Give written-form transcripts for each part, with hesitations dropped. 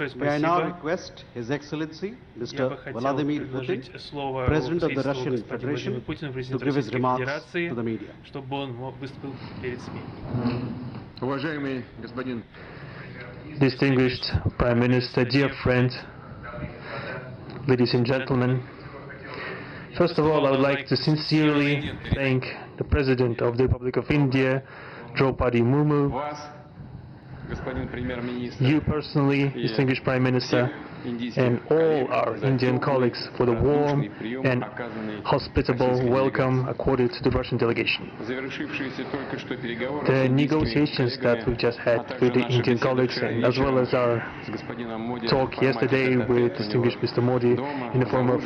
May I now request His Excellency, Mr. Vladimir Putin, President of the Russian Federation, to give his remarks to the media. Distinguished Prime Minister, dear friend, ladies and gentlemen, first of all, I would like to sincerely thank the President of the Republic of India, Droupadi Murmu, you personally, distinguished Prime Minister, and all our Indian colleagues for the warm and hospitable welcome accorded to the Russian delegation. The negotiations that we just had with the Indian colleagues, and as well as our talk yesterday with distinguished Mr. Modi in the form of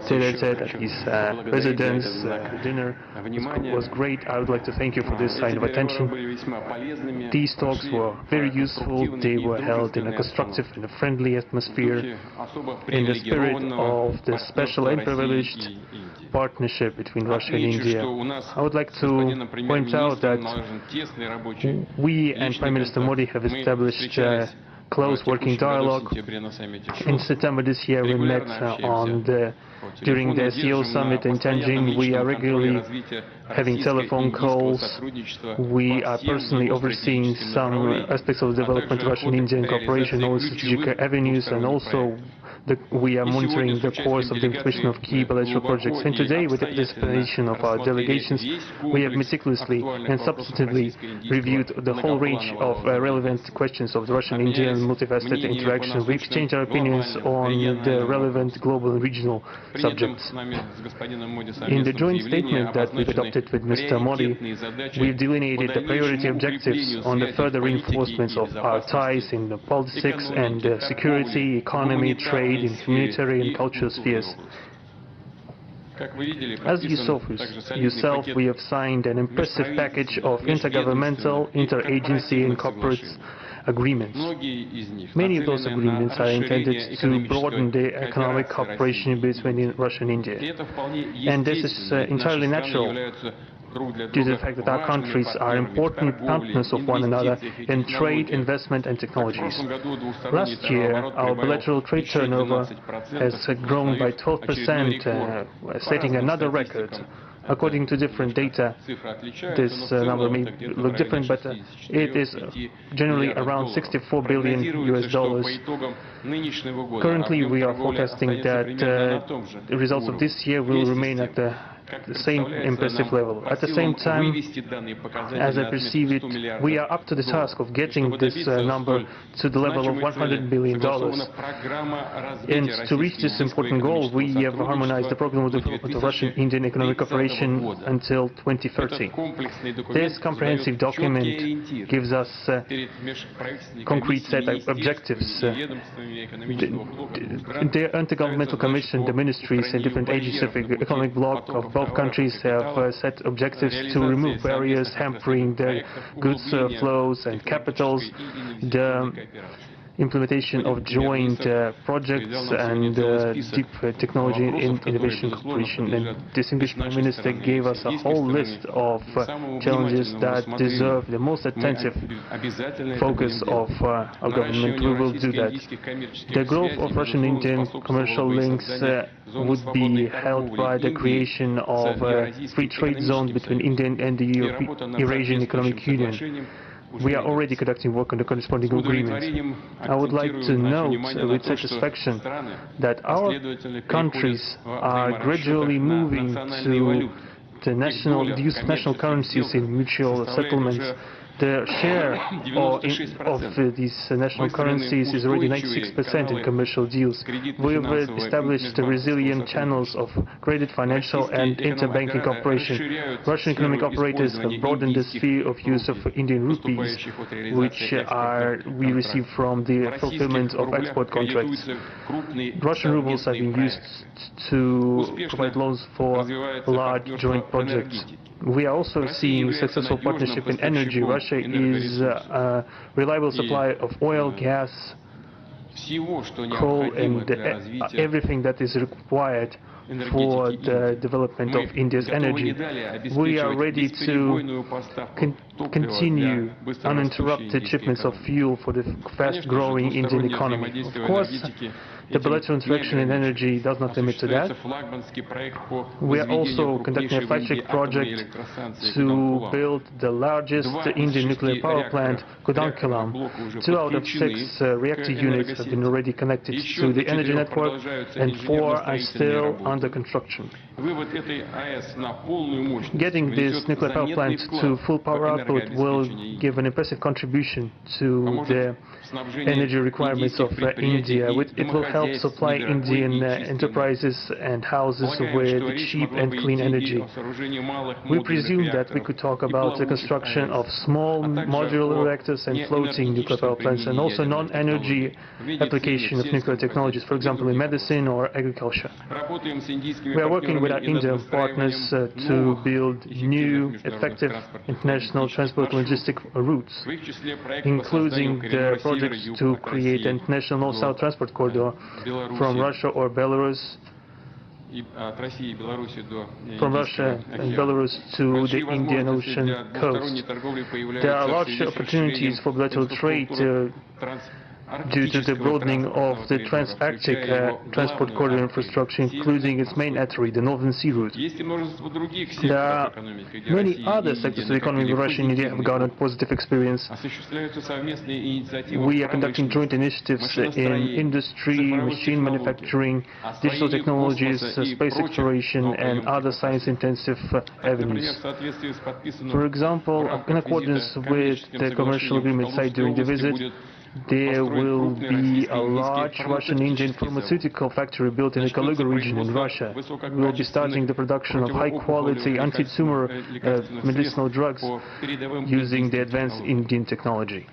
Tete at his residence dinner was great. I would like to thank you for this sign of attention. These talks were very useful. They were held in a constructive and a friendly atmosphere, in the spirit of the special and privileged partnership between Russia and India. I would like to point out that we and Prime Minister Modi have established close working dialogue. In September this year we met during the SCO Summit in Tianjin. We are regularly having telephone calls. We are personally overseeing some aspects of the development of Russian-Indian cooperation, all strategic avenues, and also we are monitoring the course of the implementation of key bilateral projects. And today, with the participation of our delegations, we have meticulously and substantively reviewed the whole range of relevant questions of the Russian-Indian multifaceted interaction. We exchanged our opinions on the relevant global and regional subjects. In the joint statement that we've adopted with Mr. Modi, we've delineated the priority objectives on the further reinforcements of our ties in the politics and security, economy, trade, in humanitarian and cultural spheres. As you saw yourself, we have signed an impressive package of intergovernmental, interagency and corporate agreements. Many of those agreements are intended to broaden the economic cooperation between Russia and India. And this is entirely natural, due to the fact that our countries are important partners of one another in trade, investment and technologies. Last year, our bilateral trade turnover has grown by 12%, setting another record. According to different data, this number may look different, but it is generally around $64 billion US. Currently, we are forecasting that the results of this year will remain at the same impressive level. At the same time, as I perceive it, we are up to the task of getting this number to the level of $100 billion. And to reach this important goal, we have harmonized the program of the Russian-Indian economic cooperation until 2030. This comprehensive document gives us concrete set of objectives. The Intergovernmental Commission, the ministries and different agencies of the economic bloc of both countries have set objectives to remove barriers hampering the goods flows and capitals, the implementation of joint projects and deep technology and innovation cooperation. And distinguished Prime Minister gave us a whole list of challenges that deserve the most attentive focus of our government. We will do that. The growth of Russian-Indian commercial links would be helped by the creation of a free trade zone between India and the Eurasian Economic Union. We are already conducting work on the corresponding agreements. I would like to note with satisfaction that our countries are gradually moving to the use of national currencies in mutual settlements. The share of these national currencies is already 96% in commercial deals. We have established resilient channels of credit, financial and interbanking cooperation. Russian economic operators have broadened the sphere of use of Indian rupees, which we receive from the fulfillment of export contracts. Russian rubles are being used to provide loans for large joint projects. We are also seeing successful partnership in energy. Russia is a reliable supplier of oil, gas, coal and everything that is required for the development of India's energy. We are ready to continue uninterrupted shipments of fuel for the fast-growing Indian economy. Of course, the bilateral interaction in energy does not limit to that. We are also conducting a flagship project to build the largest Indian nuclear power plant, Kudankulam. 2 out of 6 reactor units have been already connected to the energy network, and 4 are still under construction. Getting this nuclear power plant to full power output will give an impressive contribution to the energy requirements of India. It will help supply Indian enterprises and houses with cheap and clean energy. We presume that we could talk about the construction of small modular reactors and floating nuclear power plants, and also non-energy application of nuclear technologies, for example in medicine or agriculture. We are working with our Indian partners to build new, effective international transport logistic routes, including the projects to create an international north-south transport corridor from Russia or Belarus, and Belarus to the Indian Ocean coast. There are large opportunities for bilateral trade due to the broadening of the trans-Arctic transport corridor infrastructure, including its main artery, the Northern Sea Route. There are many other sectors of the economy where Russia and India have garnered positive experience. We are conducting joint initiatives in industry, machine manufacturing, digital technologies, space exploration, and other science-intensive avenues. For example, in accordance with the commercial agreement signed during the visit, there will be a large Russian-Indian pharmaceutical factory built in the Kaluga region in Russia. We will be starting the production of high-quality anti-tumor medicinal drugs using the advanced Indian technology.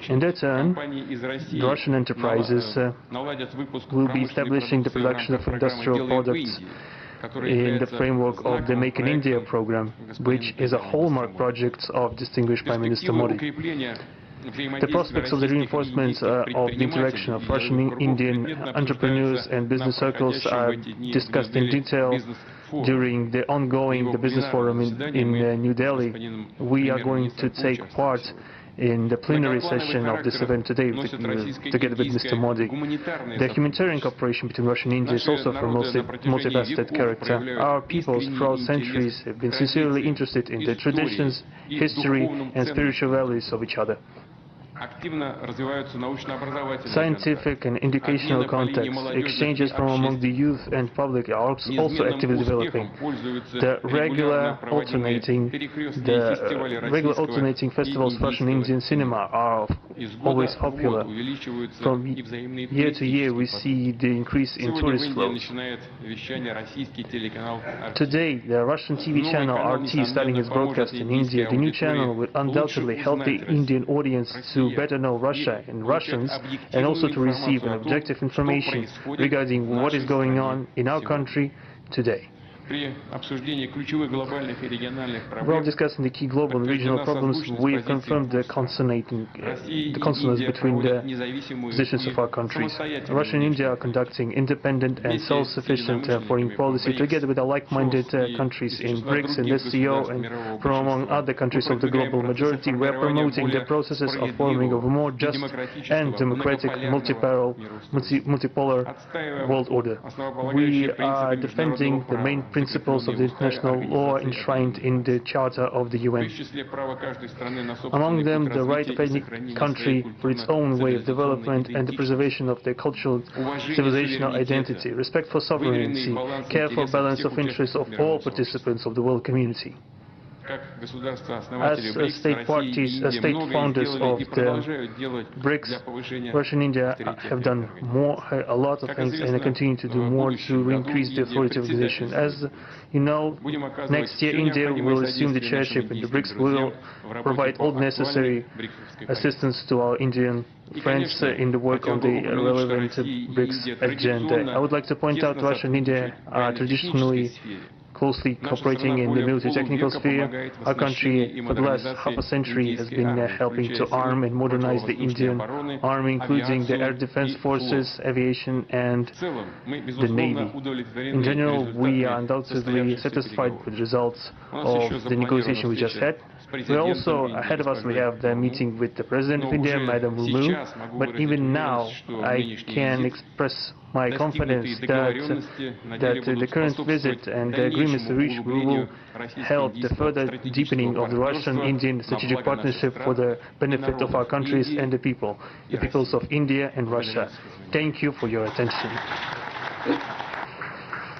In their turn, the Russian enterprises will be establishing the production of industrial products in the framework of the Make in India program, which is a hallmark project of distinguished Prime Minister Modi. The prospects of the reinforcement of the interaction of Russian-Indian entrepreneurs and business circles are discussed in detail during the ongoing Business Forum in New Delhi. We are going to take part in the plenary session of this event today together with Mr. Modi. The humanitarian cooperation between Russia and India is also of a multifaceted character. Our peoples throughout centuries have been sincerely interested in the traditions, history and spiritual values of each other. Scientific and educational contacts, exchanges from among the youth and public are also actively developing. The regular alternating festivals of Russian Indian cinema are always popular. From year to year we see the increase in tourist flows. Today the Russian TV channel RT starting its broadcast in India. The new channel will undoubtedly help the Indian audience to better know Russia and Russians, and also to receive an objective information regarding what is going on in our country today. While discussing the key global and regional problems, we have confirmed the consonance between the positions of our countries. Russia and India are conducting independent and self-sufficient foreign policy together with our like-minded countries in BRICS and SCO, and from among other countries of the global majority. We are promoting the processes of forming of a more just and democratic multipolar world order. We are defending the main principles of the international law enshrined in the Charter of the UN. Among them, the right of any country for its own way of development and the preservation of their cultural civilizational identity, respect for sovereignty, care for balance of interests of all participants of the world community. As state founders of the BRICS, Russia and India have done a lot of things, and they continue to do more to increase the authority of the organization. As you know, next year India will assume the chairship, and the BRICS will provide all necessary assistance to our Indian friends in the work on the relevant BRICS agenda. I would like to point out Russia and India are traditionally closely cooperating in the military-technical sphere. Our country, for the last half a century, has been helping to arm and modernize the Indian army, including the air defense forces, aviation, and the Navy. In general, we are undoubtedly satisfied with the results of the negotiation we just had. We also, ahead of us, we have the meeting with the President of India, Madam Murmu, but even now I can express my confidence that the current visit and the agreements reached will help the further deepening of the Russian-Indian strategic partnership for the benefit of our countries and the peoples of India and Russia. Thank you for your attention.